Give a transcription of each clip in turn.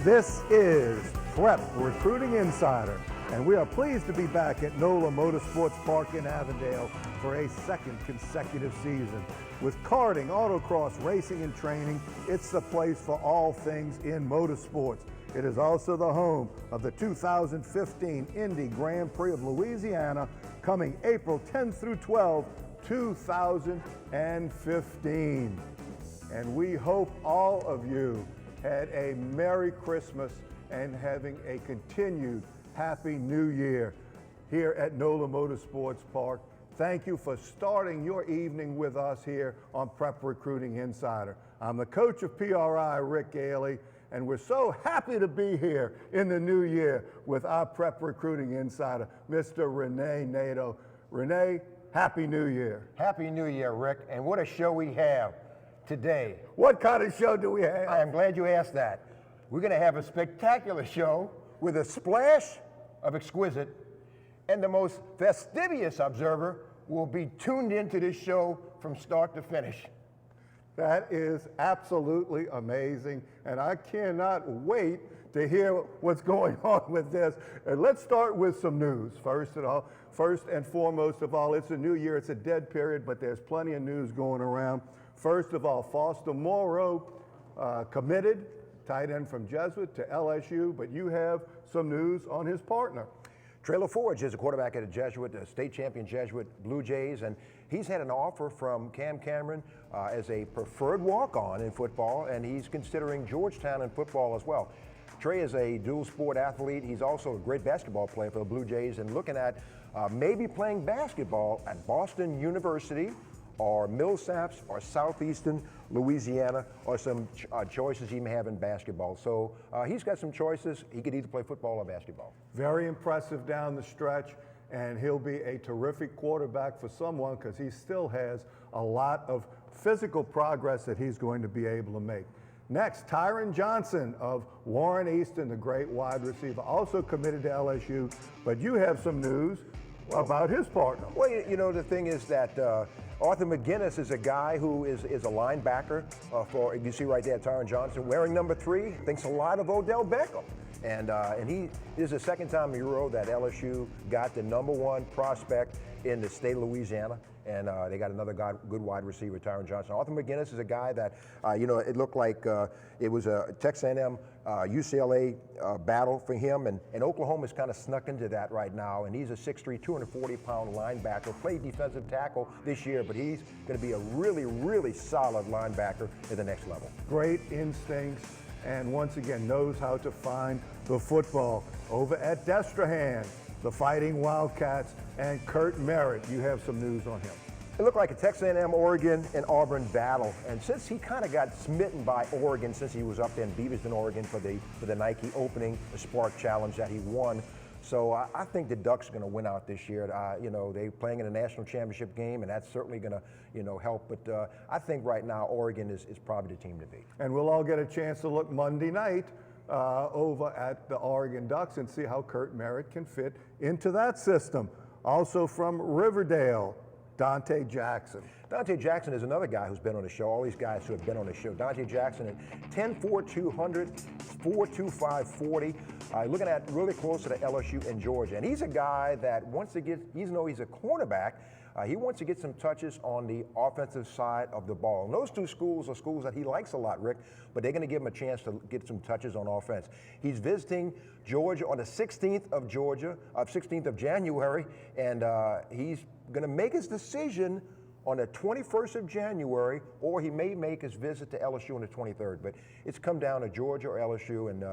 This is Prep Recruiting Insider, and we are pleased to be back at NOLA Motorsports Park in Avondale for a second consecutive season. With karting, autocross, racing, and training, it's the place for all things in motorsports. It is also the home of the 2015 Indy Grand Prix of Louisiana, coming April 10 through 12, 2015. And we hope all of you had a Merry Christmas and having a continued Happy New Year here at NOLA Motorsports Park. Thank you for starting your evening with us here on Prep Recruiting Insider. I'm the coach of PRI, Rick Gailey, and we're so happy to be here in the new year with our Prep Recruiting Insider, Mr. Renee Nato. Renee, Happy New Year. Happy New Year, Rick, and what a show we have today. What kind of show do we have? I am glad you asked that. We're going to have a spectacular show with a splash of exquisite, and the most fastidious observer will be tuned into this show from start to finish. That is absolutely amazing, and I cannot wait to hear what's going on with this. And let's start with some news. First and foremost of all, it's a new year, it's a dead period, but there's plenty of news going around. First of all, Foster Moreau committed, tight end from Jesuit to LSU, but you have some news on his partner. Trey LaForge is a quarterback at a Jesuit, a state champion Jesuit Blue Jays, and he's had an offer from Cam Cameron as a preferred walk-on in football, and he's considering Georgetown in football as well. Trey is a dual sport athlete. He's also a great basketball player for the Blue Jays and looking at maybe playing basketball at Boston University or Millsaps or Southeastern Louisiana, or some choices he may have in basketball. So he's got some choices. He could either play football or basketball. Very impressive down the stretch, and he'll be a terrific quarterback for someone because he still has a lot of physical progress that he's going to be able to make. Next, Tyron Johnson of Warren Easton, the great wide receiver, also committed to LSU, but you have some news about his partner. Well, you know, the thing is that Arthur McGinnis is a guy who is a linebacker for, you see right there, Tyron Johnson, wearing number 3, thinks a lot of Odell Beckham. And he is the second time in a row that LSU got the #1 prospect in the state of Louisiana. And they got another good wide receiver, Tyron Johnson. Arthur McGinnis is a guy that, you know, it looked like it was a Texas A&M UCLA battle for him, and Oklahoma's kind of snuck into that right now. And he's a 6'3", 240-pound linebacker, played defensive tackle this year, but he's going to be a really, really solid linebacker at the next level. Great instincts, and once again knows how to find the football. Over at Destrehan, the Fighting Wildcats, and Kurt Merritt, you have some news on him. It looked like a Texas A&M, Oregon, and Auburn battle. And since he kind of got smitten by Oregon, since he was up there in Beaverton, Oregon for the Nike Opening Spark Challenge that he won, so I think the Ducks are going to win out this year. You know, they're playing in a national championship game, and that's certainly going to, you know, help. But I think right now Oregon is probably the team to beat. And we'll all get a chance to look Monday night over at the Oregon Ducks and see how Kurt Merritt can fit into that system. Also from Riverdale, Dante Jackson. Dante Jackson is another guy who's been on the show. All these guys who have been on the show. Dante Jackson at 10'4", 200, 4'2", 40. Looking at really close to the LSU and Georgia. And he's a guy that wants to get, even though he's a cornerback, he wants to get some touches on the offensive side of the ball. And those two schools are schools that he likes a lot, Rick, but they're going to give him a chance to get some touches on offense. He's visiting Georgia on the 16th of January, and he's going to make his decision on the 21st of January, or he may make his visit to LSU on the 23rd. But it's come down to Georgia or LSU, and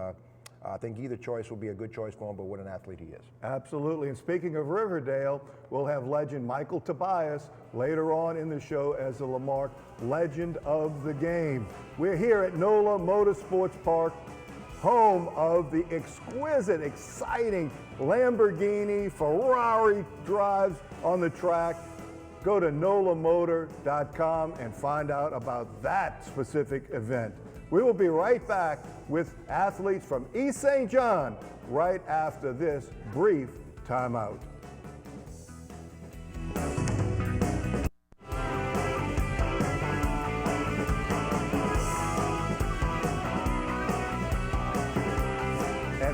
I think either choice will be a good choice for him, but what an athlete he is. Absolutely. And speaking of Riverdale, we'll have legend Michael Tobias later on in the show as the Lamarck Legend of the Game. We're here at NOLA Motorsports Park, home of the exquisite, exciting Lamborghini Ferrari drives on the track. Go to nolamotor.com and find out about that specific event. We will be right back with athletes from East St. John right after this brief timeout.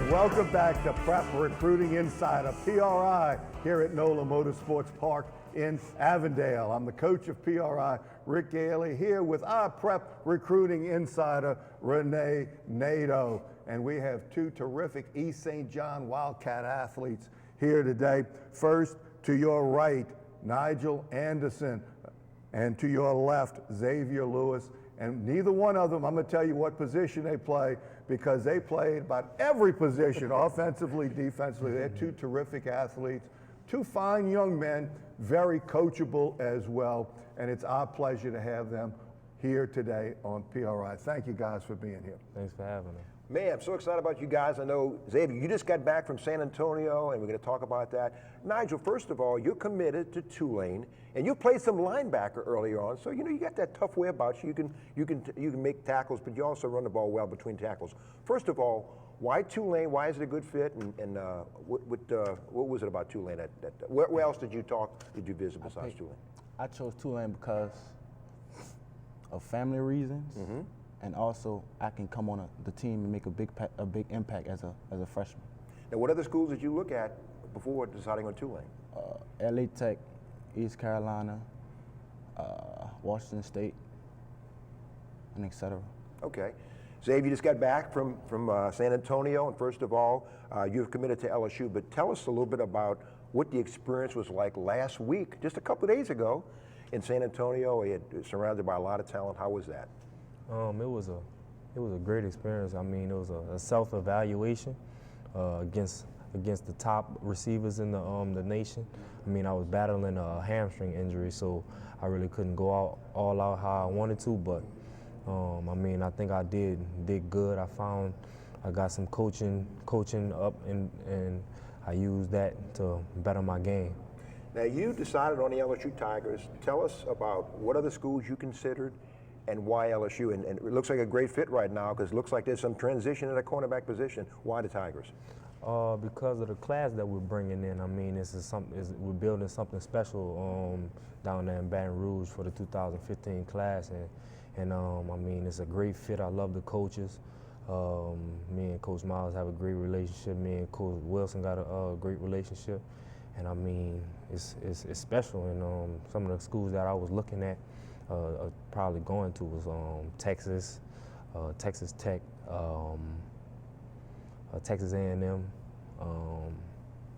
and welcome back to Prep Recruiting Insider, PRI, here at NOLA Motorsports Park in Avondale. I'm the coach of PRI, Rick Gailey, here with our Prep Recruiting Insider, Renee Nadeau. And we have two terrific East St. John Wildcat athletes here today. First, to your right, Nigel Anderson, and to your left, Xavier Lewis. And neither one of them, I'm going to tell you what position they play, because they played about every position, offensively, defensively. They're two terrific athletes, two fine young men, very coachable as well. And it's our pleasure to have them here today on PRI. Thank you guys for being here. Thanks for having me. Man, I'm so excited about you guys. I know, Xavier, you just got back from San Antonio, and we're going to talk about that. Nigel, first of all, you're committed to Tulane, and you played some linebacker earlier on, so you got that tough way about you. You can make tackles, but you also run the ball well between tackles. First of all, why Tulane? Why is it a good fit? And what was it about Tulane? Where else did you visit besides Tulane? I chose Tulane because of family reasons. Mm-hmm. And also, I can come on the team and make a big impact as a freshman. Now, what other schools did you look at before deciding on Tulane? LA Tech, East Carolina, Washington State, and etc. Okay. Xavier, you just got back from San Antonio, and first of all, you've committed to LSU, but tell us a little bit about what the experience was like last week, just a couple of days ago, in San Antonio. You had surrounded by a lot of talent. How was that? It was a great experience. I mean, it was a self-evaluation against the top receivers in the nation. I mean, I was battling a hamstring injury, so I really couldn't go all out how I wanted to. But I mean, I think I did good. I got some coaching up, and I used that to better my game. Now, you decided on the LSU Tigers. Tell us about what other schools you considered and why LSU, and it looks like a great fit right now, because it looks like there's some transition at a cornerback position. Why the Tigers? Because of the class that we're bringing in. I mean, we're building something special down there in Baton Rouge for the 2015 class, and I mean, it's a great fit. I love the coaches. Me and Coach Miles have a great relationship. Me and Coach Wilson got a great relationship, and I mean, it's special. And some of the schools that I was looking at, probably going to was Texas, Texas Tech, Texas A&M,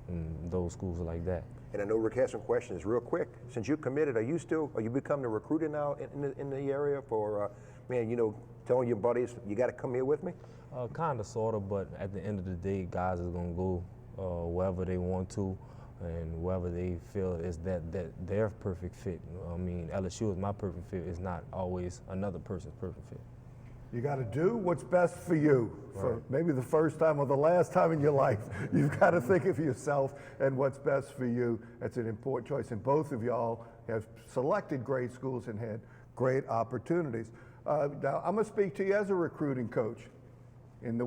and those schools like that. And I know Rick has some questions real quick. Since you're committed, are you becoming a recruiter now in the area for, telling your buddies, you got to come here with me? Kind of, sort of, but at the end of the day, guys are going to go wherever they want to, and wherever they feel is that their perfect fit. I mean, LSU is my perfect fit. It's not always another person's perfect fit. You got to do what's best for you. For maybe the first time or the last time in your life, you've got to think of yourself and what's best for you. That's an important choice. And both of y'all have selected great schools and had great opportunities. Now, I'm going to speak to you as a recruiting coach in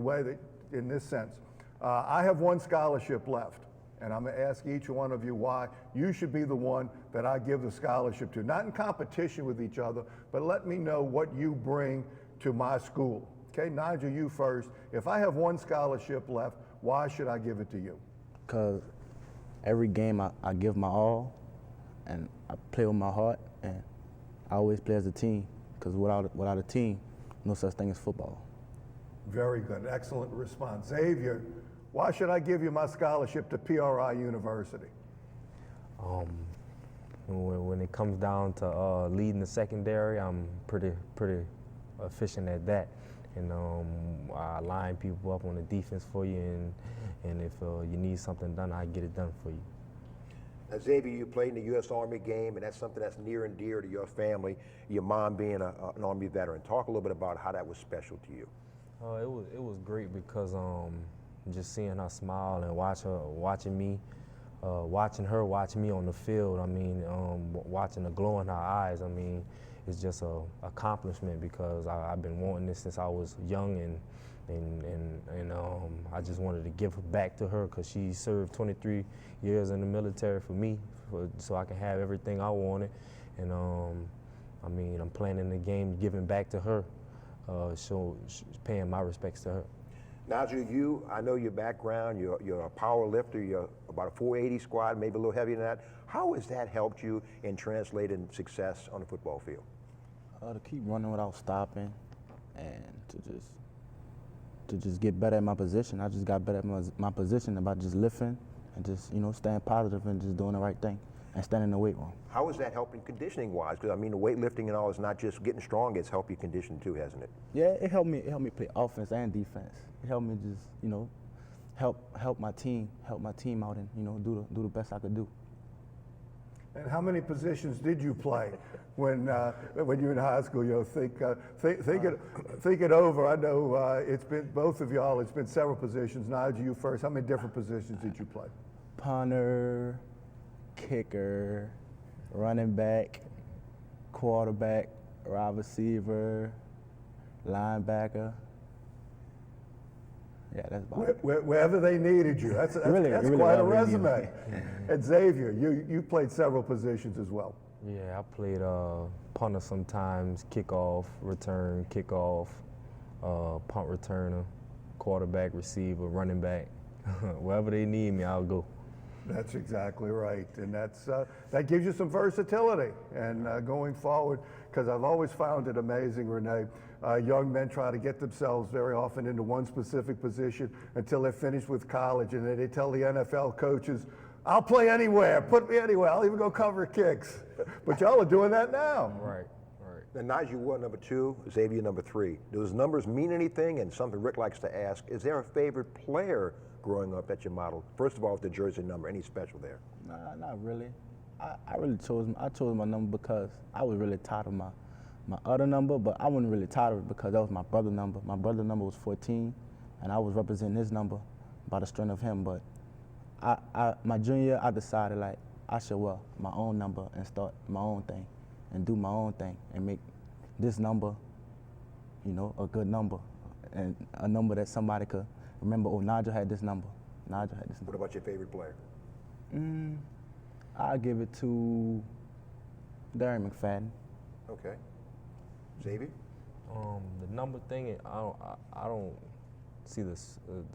this sense. I have one scholarship left. And I'm going to ask each one of you why you should be the one that I give the scholarship to. Not in competition with each other, but let me know what you bring to my school. Okay, Nigel, you first. If I have one scholarship left, why should I give it to you? Because every game I give my all, and I play with my heart, and I always play as a team. Because without a team, no such thing as football. Very good, excellent response. Xavier, why should I give you my scholarship to PRI University? When it comes down to leading the secondary, I'm pretty efficient at that. And I line people up on the defense for you, and if you need something done, I get it done for you. Now, Xavier, you played in the U.S. Army game, and that's something that's near and dear to your family, your mom being an Army veteran. Talk a little bit about how that was special to you. It was great because just seeing her smile and watching her watch me on the field. I mean, watching the glow in her eyes. I mean, it's just a accomplishment because I've been wanting this since I was young, and I just wanted to give back to her because she served 23 years in the military for me, so I can have everything I wanted. And I mean, I'm playing in the game, giving back to her, so paying my respects to her. Najee, I know your background, you're a power lifter, you're about a 480 squad, maybe a little heavier than that. How has that helped you in translating success on the football field? To keep running without stopping and to just get better at my position. I just got better at my position about just lifting and just, staying positive and just doing the right thing and standing in the weight room. How has that helped in conditioning-wise? Because, I mean, the weightlifting and all is not just getting strong, it's helped you condition too, hasn't it? Yeah, it helped me play offense and defense. It helped me just, help my team out and, do the best I could do. And how many positions did you play when you were in high school? Think it over. I know it's been both of y'all. It's been several positions. Nigel, you first. How many different positions did you play? Punter, kicker, running back, quarterback, wide receiver, linebacker. Yeah, that's about it. Wherever they needed you. That's really quite a wherever they needed resume. And Xavier, you played several positions as well. Yeah, I played punter sometimes, kickoff, return, kickoff, punt returner, quarterback, receiver, running back. Wherever they need me, I'll go. That's exactly right, and that gives you some versatility. And going forward, because I've always found it amazing, Renee, young men try to get themselves very often into one specific position until they're finished with college, and then they tell the NFL coaches, "I'll play anywhere, put me anywhere, I'll even go cover kicks." But y'all are doing that now. Right. Now, Najee Ward, number 2, Xavier, number 3. Do those numbers mean anything? And something Rick likes to ask, is there a favorite player growing up that you modeled? First of all, the jersey number, any special there? Nah, not really. I chose my number because I was really tired of my other number, but I wasn't really tired of it because that was my brother's number. My brother's number was 14, and I was representing his number by the strength of him. But my junior year, I decided like I should wear my own number and start my own thing and do my own thing and make this number, a good number and a number that somebody could remember. Oh, Nigel had this number. Nigel had this number. What about your favorite player? I'll give it to Darren McFadden. Okay. Xavier? The number thing, I don't see the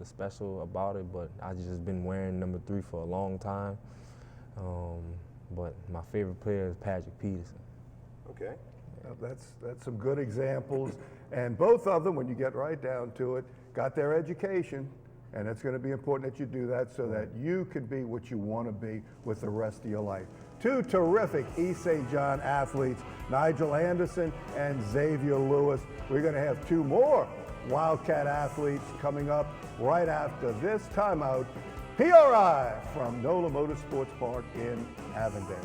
special about it, but I just been wearing number 3 for a long time. But my favorite player is Patrick Peterson. Okay. That's some good examples, and both of them, when you get right down to it, got their education, and it's going to be important that you do that so that you can be what you want to be with the rest of your life. 2 terrific East St. John athletes, Nigel Anderson and Xavier Lewis. We're going to have 2 more Wildcat athletes coming up right after this timeout. PRI from NOLA Motorsports Park in Avondale.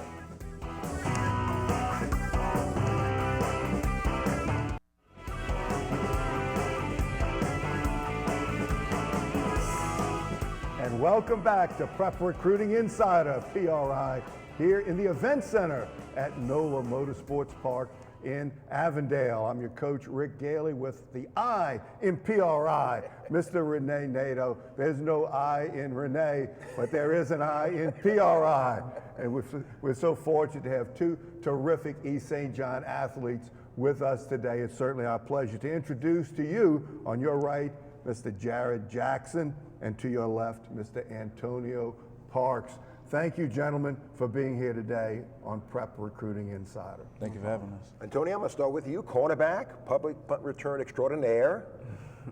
And welcome back to Prep Recruiting Insider, PRI, here in the Event Center at NOLA Motorsports Park in Avondale. I'm your coach, Rick Gailey, with the I in PRI, Mr. Renee Nato. There's no I in Renee, but there is an I in PRI. And we're so fortunate to have 2 terrific East St. John athletes with us today. It's certainly our pleasure to introduce to you, on your right, Mr. Jared Jackson, and to your left, Mr. Antonio Parks. Thank you, gentlemen, for being here today on Prep Recruiting Insider. Thank you for having us. Antonio, I'm going to start with you. Cornerback, public punt return extraordinaire.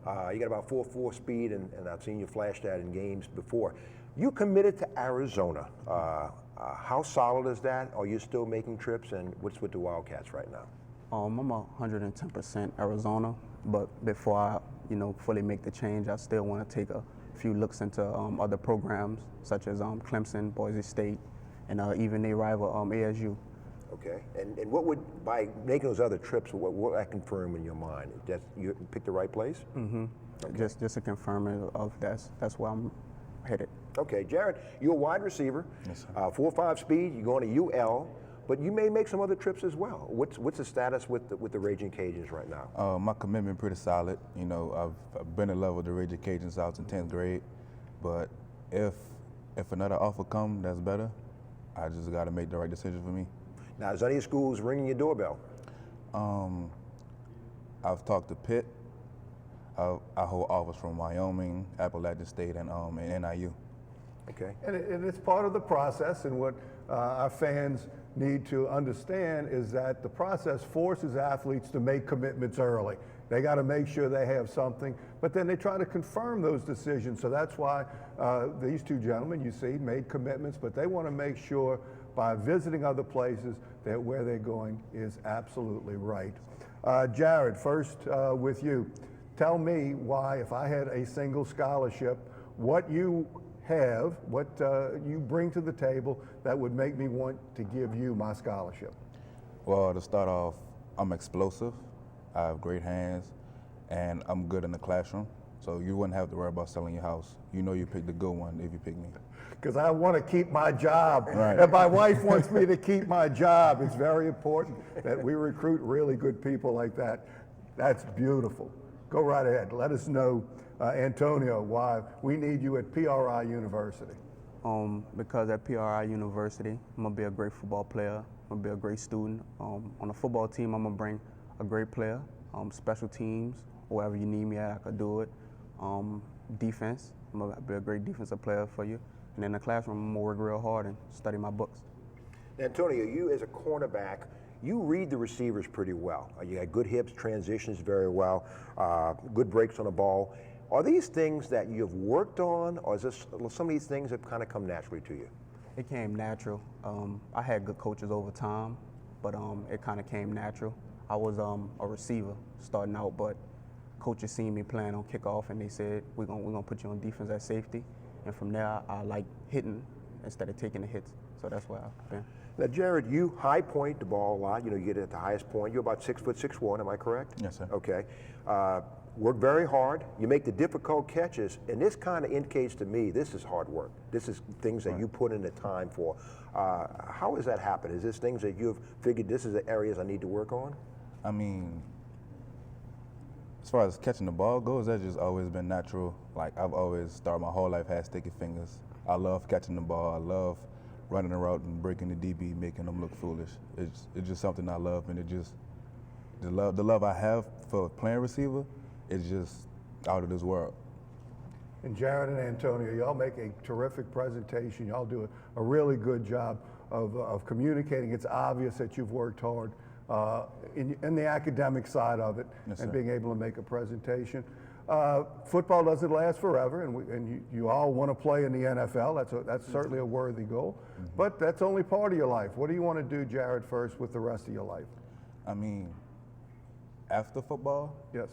You got about 4.4 speed, and I've seen you flash that in games before. You committed to Arizona. How solid is that? Are you still making trips, and what's with the Wildcats right now? I'm 110% Arizona, but before I, fully make the change, I still want to take a few looks into other programs such as Clemson, Boise State, and even a rival ASU. Okay, and what would, by making those other trips, what will that confirm in your mind? That you picked the right place? Mm-hmm. Okay. Just a confirmation of that's where I'm headed. Okay, Jared, you're a wide receiver. Yes, sir. 4.5 speed. You're going to UL, but you may make some other trips as well. What's the status with the Raging Cajuns right now? My commitment pretty solid. I've been in love with the Raging Cajuns since I was in 10th grade. But if another offer comes that's better, I just got to make the right decision for me. Now, is any of schools ringing your doorbell? I've talked to Pitt. I hold offers from Wyoming, Appalachian State, and NIU. Okay. And it's part of the process, and what our fans need to understand is that the process forces athletes to make commitments early. They got to make sure they have something, but then they try to confirm those decisions. So that's why these two gentlemen, you see, made commitments, but they want to make sure by visiting other places that where they're going is absolutely right. Jared, first with you. Tell me why, if I had a single scholarship, what you have, what you bring to the table that would make me want to give you my scholarship. Well, to start off, I'm explosive. I have great hands, and I'm good in the classroom. So you wouldn't have to worry about selling your house. You know you picked the good one if you pick me. Because I want to keep my job. Right. And my wife wants me to keep my job. It's very important that we recruit really good people like that. That's beautiful. Go right ahead. Let us know, Antonio, why we need you at PRI University. Because at PRI University, I'm gonna be a great football player. I'm gonna be a great student. On the football team, I'm gonna bring a great player. Special teams, wherever you need me at, I could do it. Defense, I'm gonna be a great defensive player for you. And in the classroom, I'm gonna work real hard and study my books. Antonio, you as a cornerback, you read the receivers pretty well. You got good hips, transitions very well, good breaks on the ball. Are these things that you have worked on, or is this some of these things have kind of come naturally to you? It came natural. I had good coaches over time, but it kind of came natural. I was a receiver starting out, but coaches seen me playing on kickoff, and they said, we're gonna put you on defense at safety. And from there, I like hitting instead of taking the hits. So that's where I've been. Now, Jared, you high point the ball a lot. You know, you get it at the highest point. You're about 6'6", am I correct? Yes, sir. Okay. Work very hard. You make the difficult catches, and this kind of indicates to me this is hard work. This is things that you put in the time for. How has that happened? Is this things that you've figured this is the areas I need to work on? I mean, as far as catching the ball goes, that's just always been natural. Like, I've always started my whole life, had sticky fingers. I love catching the ball. I love running the route and breaking the DB, making them look foolish. It's just something I love, and it just, the love I have for playing receiver is just out of this world. And Jared and Antonio, y'all make a terrific presentation. Y'all do a really good job of communicating. It's obvious that you've worked hard in the academic side of it, Yes, and sir. being able to make a presentation. Football doesn't last forever, and you all want to play in the NFL. That's certainly a worthy goal, but that's only part of your life. What do you want to do, Jared, first with the rest of your life? I mean, after football, Yes.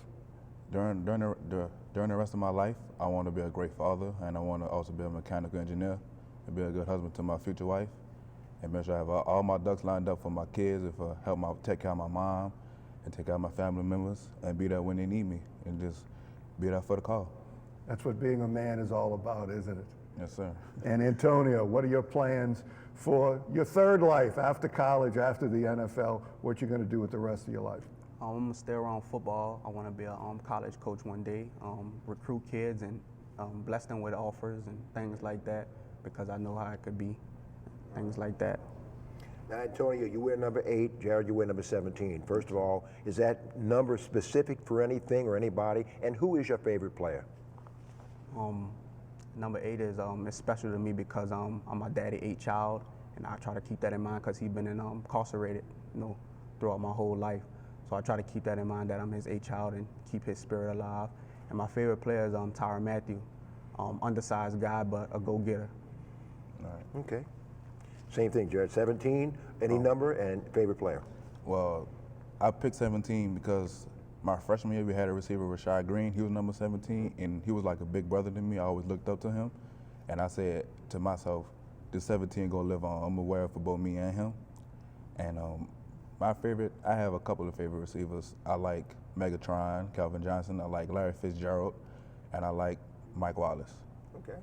during the rest of my life, I want to be a great father, and I want to also be a mechanical engineer, and be a good husband to my future wife, and make sure I have all my ducks lined up for my kids, if take care of my mom, and take care of my family members, and be there when they need me, and just be there for the call. That's what being a man is all about, isn't it? Yes, sir. And Antonio, what are your plans for your third life after college, after the NFL? What you're going to do with the rest of your life? I'm gonna stay around football. I want to be a college coach one day, recruit kids and bless them with offers and things like that, because I know how it could be, things like that. Now, Antonio, you wear number 8. Jared, you wear number 17. First of all, is that number specific for anything or anybody? And who is your favorite player? Number 8 is it's special to me because I'm my daddy 8 child, and I try to keep that in mind because he's been incarcerated, throughout my whole life. So I try to keep that in mind, that I'm his 8 child, and keep his spirit alive. And my favorite player is Tyrann Mathieu, undersized guy but a go-getter. All right. Okay. Same thing, Jared. 17, any number, and favorite player. Well, I picked 17 because my freshman year we had a receiver, Rashad Green. He was number 17, and he was like a big brother to me. I always looked up to him, and I said to myself, "This 17 gonna live on. I'm aware for both me and him." And I have a couple of favorite receivers. I like Megatron, Calvin Johnson. I like Larry Fitzgerald, and I like Mike Wallace, Okay.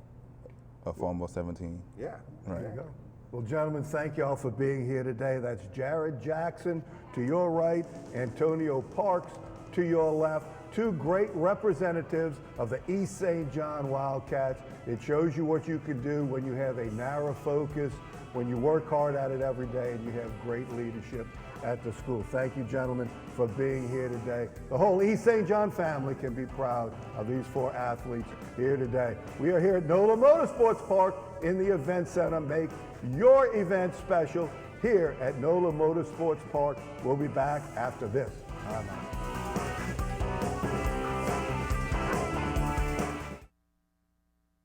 a former 17. Yeah. Right. There you go. Well, gentlemen, thank y'all for being here today. That's Jared Jackson to your right, Antonio Parks to your left. Two great representatives of the East St. John Wildcats. It shows you what you can do when you have a narrow focus, when you work hard at it every day and you have great leadership at the school. Thank you, gentlemen, for being here today. The whole East St. John family can be proud of these 4 athletes here today. We are here at NOLA Motorsports Park in the Event Center. Make your event special here at NOLA Motorsports Park. We'll be back after this.